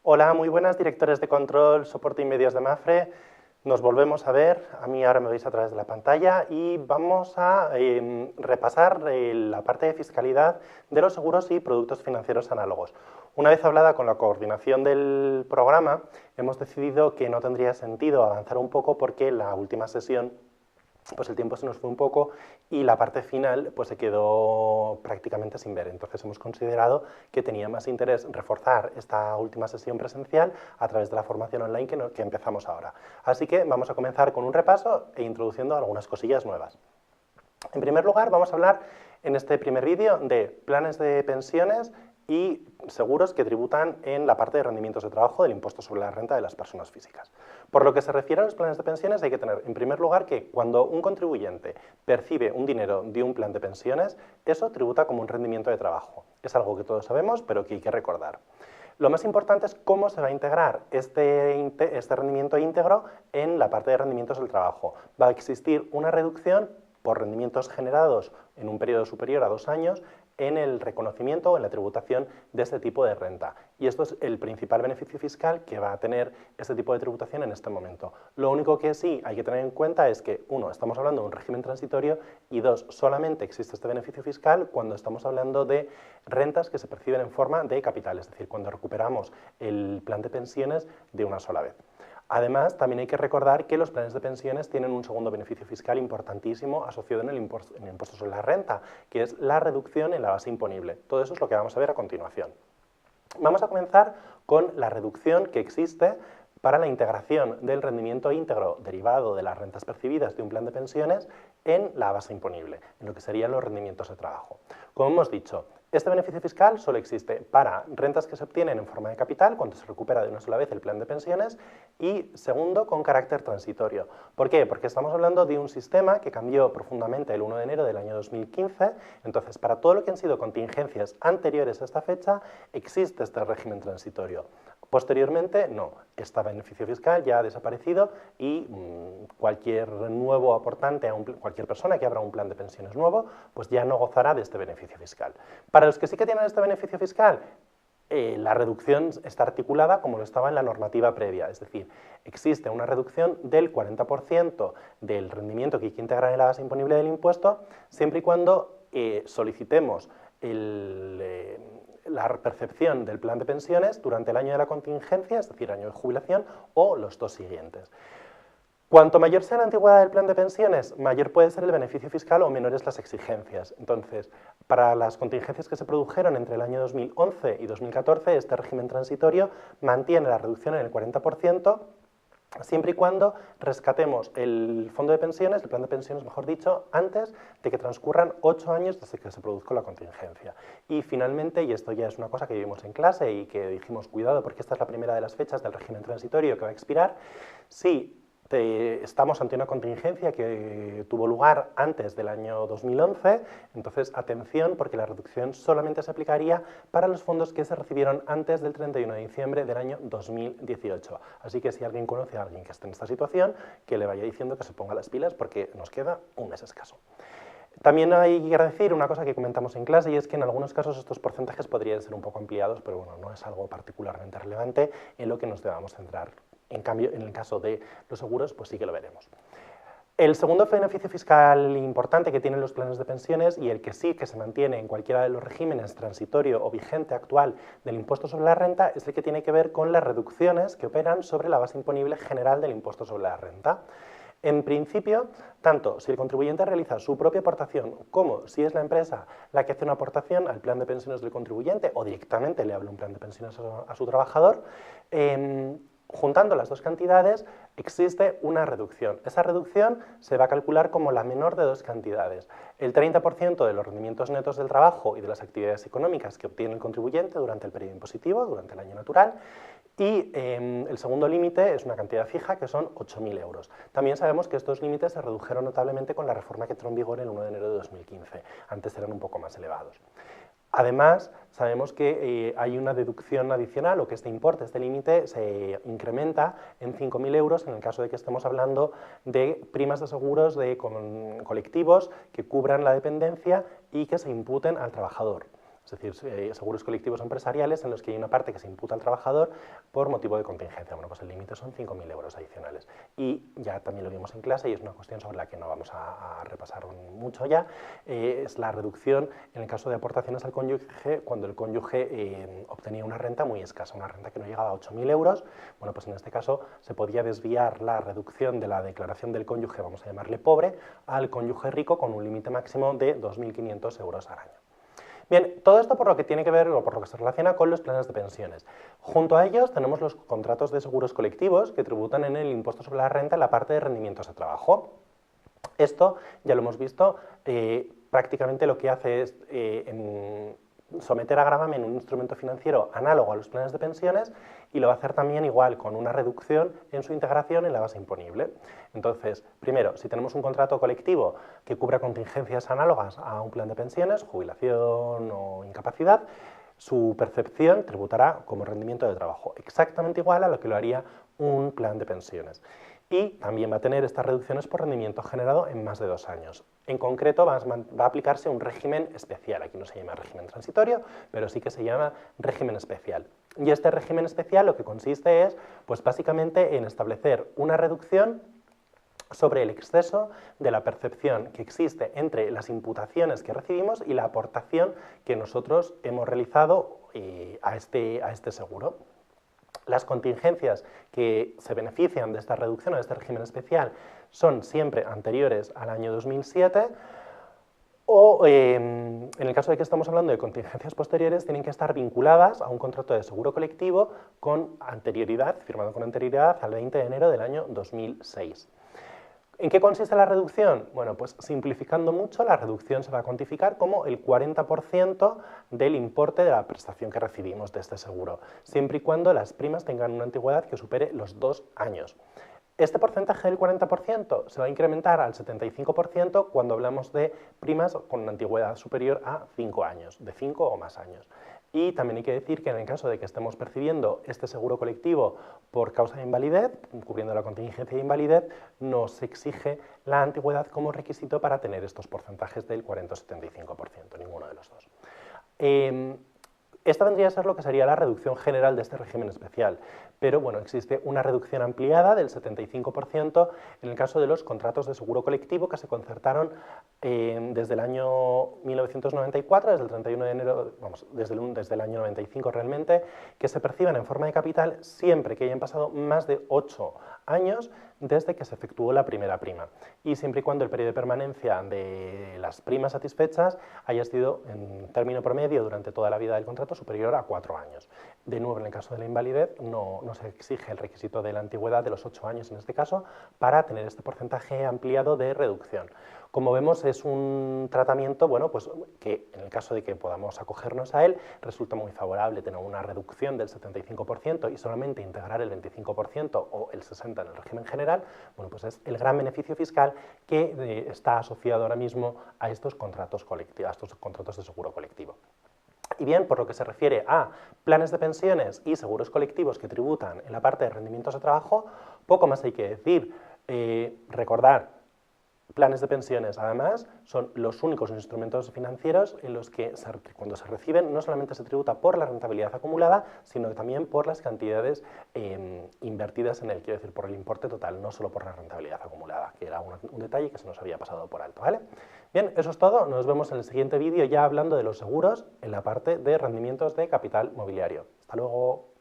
Hola, muy buenas directores de control, soporte y medios de Mapfre. Nos volvemos a ver, a mí ahora me veis a través de la pantalla y vamos a repasar la parte de fiscalidad de los seguros y productos financieros análogos. Una vez hablada con la coordinación del programa, hemos decidido que no tendría sentido avanzar un poco porque la última sesión pues el tiempo se nos fue un poco y la parte final pues se quedó prácticamente sin ver. Entonces hemos considerado que tenía más interés reforzar esta última sesión presencial a través de la formación online que empezamos ahora. Así que vamos a comenzar con un repaso e introduciendo algunas cosillas nuevas. En primer lugar, vamos a hablar en este primer vídeo de planes de pensiones y seguros que tributan en la parte de rendimientos de trabajo del impuesto sobre la renta de las personas físicas. Por lo que se refiere a los planes de pensiones, hay que tener en primer lugar que cuando un contribuyente percibe un dinero de un plan de pensiones, eso tributa como un rendimiento de trabajo. Es algo que todos sabemos, pero que hay que recordar. Lo más importante es cómo se va a integrar este rendimiento íntegro en la parte de rendimientos del trabajo. Va a existir una reducción por rendimientos generados en un periodo superior a 2 años en el reconocimiento o en la tributación de este tipo de renta. Y esto es el principal beneficio fiscal que va a tener este tipo de tributación en este momento. Lo único que sí hay que tener en cuenta es que, 1, estamos hablando de un régimen transitorio y 2, solamente existe este beneficio fiscal cuando estamos hablando de rentas que se perciben en forma de capital, es decir, cuando recuperamos el plan de pensiones de una sola vez. Además, también hay que recordar que los planes de pensiones tienen un segundo beneficio fiscal importantísimo asociado en el impuesto sobre la renta, que es la reducción en la base imponible. Todo eso es lo que vamos a ver a continuación. Vamos a comenzar con la reducción que existe para la integración del rendimiento íntegro derivado de las rentas percibidas de un plan de pensiones en la base imponible, en lo que serían los rendimientos de trabajo. Como hemos dicho, este beneficio fiscal solo existe para rentas que se obtienen en forma de capital cuando se recupera de una sola vez el plan de pensiones y, segundo, con carácter transitorio. ¿Por qué? Porque estamos hablando de un sistema que cambió profundamente el 1 de enero del año 2015, entonces para todo lo que han sido contingencias anteriores a esta fecha existe este régimen transitorio. Posteriormente, no, este beneficio fiscal ya ha desaparecido y cualquier nuevo aportante, cualquier persona que abra un plan de pensiones nuevo, pues ya no gozará de este beneficio fiscal. Para los que sí que tienen este beneficio fiscal, la reducción está articulada como lo estaba en la normativa previa, es decir, existe una reducción del 40% del rendimiento que hay que integrar en la base imponible del impuesto, siempre y cuando solicitemos la percepción del plan de pensiones durante el año de la contingencia, es decir, año de jubilación, o los 2 siguientes. Cuanto mayor sea la antigüedad del plan de pensiones, mayor puede ser el beneficio fiscal o menores las exigencias. Entonces, para las contingencias que se produjeron entre el año 2011 y 2014, este régimen transitorio mantiene la reducción en el 40%, siempre y cuando rescatemos el fondo de pensiones, el plan de pensiones, mejor dicho, antes de que transcurran 8 años desde que se produzca la contingencia. Y finalmente, y esto ya es una cosa que vimos en clase y que dijimos, cuidado porque esta es la primera de las fechas del régimen transitorio que va a expirar, si estamos ante una contingencia que tuvo lugar antes del año 2011, entonces atención porque la reducción solamente se aplicaría para los fondos que se recibieron antes del 31 de diciembre del año 2018. Así que si alguien conoce a alguien que esté en esta situación, que le vaya diciendo que se ponga las pilas porque nos queda un mes escaso. También hay que decir una cosa que comentamos en clase y es que en algunos casos estos porcentajes podrían ser un poco ampliados, pero bueno, no es algo particularmente relevante en lo que nos debamos centrar. En cambio, en el caso de los seguros, pues sí que lo veremos. El segundo beneficio fiscal importante que tienen los planes de pensiones y el que sí que se mantiene en cualquiera de los regímenes transitorio o vigente actual del impuesto sobre la renta es el que tiene que ver con las reducciones que operan sobre la base imponible general del impuesto sobre la renta. En principio, tanto si el contribuyente realiza su propia aportación como si es la empresa la que hace una aportación al plan de pensiones del contribuyente o directamente le habla un plan de pensiones a su trabajador, juntando las dos cantidades existe una reducción. Esa reducción se va a calcular como la menor de dos cantidades. El 30% de los rendimientos netos del trabajo y de las actividades económicas que obtiene el contribuyente durante el periodo impositivo, durante el año natural, y el segundo límite es una cantidad fija que son 8.000 euros. También sabemos que estos límites se redujeron notablemente con la reforma que entró en vigor el 1 de enero de 2015. Antes eran un poco más elevados. Además, sabemos que hay una deducción adicional o que este importe, este límite, se incrementa en 5.000 euros en el caso de que estemos hablando de primas de seguros de colectivos que cubran la dependencia y que se imputen al trabajador. es decir, seguros colectivos empresariales en los que hay una parte que se imputa al trabajador por motivo de contingencia. Bueno, pues el límite son 5.000 euros adicionales. Y ya también lo vimos en clase y es una cuestión sobre la que no vamos a repasar mucho ya, es la reducción en el caso de aportaciones al cónyuge cuando el cónyuge obtenía una renta muy escasa, una renta que no llegaba a 8.000 euros. Bueno, pues en este caso se podía desviar la reducción de la declaración del cónyuge, vamos a llamarle pobre, al cónyuge rico con un límite máximo de 2.500 euros al año. Bien, todo esto por lo que tiene que ver o por lo que se relaciona con los planes de pensiones. Junto a ellos tenemos los contratos de seguros colectivos que tributan en el impuesto sobre la renta en la parte de rendimientos de trabajo. Esto ya lo hemos visto, prácticamente lo que hace es someter a gravamen un instrumento financiero análogo a los planes de pensiones y lo va a hacer también igual, con una reducción en su integración en la base imponible. Entonces, primero, si tenemos un contrato colectivo que cubra contingencias análogas a un plan de pensiones, jubilación o incapacidad, su percepción tributará como rendimiento de trabajo, exactamente igual a lo que lo haría un plan de pensiones. Y también va a tener estas reducciones por rendimiento generado en más de 2 años. En concreto va a aplicarse un régimen especial, aquí no se llama régimen transitorio, pero sí que se llama régimen especial. Y este régimen especial lo que consiste es, pues básicamente en establecer una reducción sobre el exceso de la percepción que existe entre las imputaciones que recibimos y la aportación que nosotros hemos realizado a este seguro. Las contingencias que se benefician de esta reducción o de este régimen especial son siempre anteriores al año 2007 o, en el caso de que estamos hablando de contingencias posteriores, tienen que estar vinculadas a un contrato de seguro colectivo con anterioridad, firmado con anterioridad al 20 de enero del año 2006. ¿En qué consiste la reducción? Bueno, pues simplificando mucho, la reducción se va a cuantificar como el 40% del importe de la prestación que recibimos de este seguro, siempre y cuando las primas tengan una antigüedad que supere los 2 años. Este porcentaje del 40% se va a incrementar al 75% cuando hablamos de primas con una antigüedad superior a 5 años, de 5 o más años. Y también hay que decir que en el caso de que estemos percibiendo este seguro colectivo por causa de invalidez, cubriendo la contingencia de invalidez, nos exige la antigüedad como requisito para tener estos porcentajes del 40 o 75%, ninguno de los dos. Esta vendría a ser lo que sería la reducción general de este régimen especial, pero bueno, existe una reducción ampliada del 75% en el caso de los contratos de seguro colectivo que se concertaron desde el año 1994, desde el 31 de enero, vamos, desde el año 95 realmente, que se perciban en forma de capital siempre que hayan pasado más de 8 años desde que se efectuó la primera prima y siempre y cuando el periodo de permanencia de las primas satisfechas haya sido en término promedio durante toda la vida del contrato superior a 4 años. De nuevo, en el caso de la invalidez no se exige el requisito de la antigüedad de los 8 años en este caso para tener este porcentaje ampliado de reducción. Como vemos, es un tratamiento bueno, pues, que en el caso de que podamos acogernos a él resulta muy favorable tener una reducción del 75% y solamente integrar el 25% o el 60% en el régimen general. Bueno, pues es el gran beneficio fiscal que está asociado ahora mismo a estos contratos colectivos, a estos contratos de seguro colectivo. Y bien, por lo que se refiere a planes de pensiones y seguros colectivos que tributan en la parte de rendimientos de trabajo, poco más hay que decir. Recordar, planes de pensiones, además, son los únicos instrumentos financieros en los que cuando se reciben no solamente se tributa por la rentabilidad acumulada, sino también por las cantidades invertidas en él, quiero decir, por el importe total, no solo por la rentabilidad acumulada, que era un detalle que se nos había pasado por alto, ¿vale? Bien, eso es todo, nos vemos en el siguiente vídeo ya hablando de los seguros en la parte de rendimientos de capital mobiliario. Hasta luego.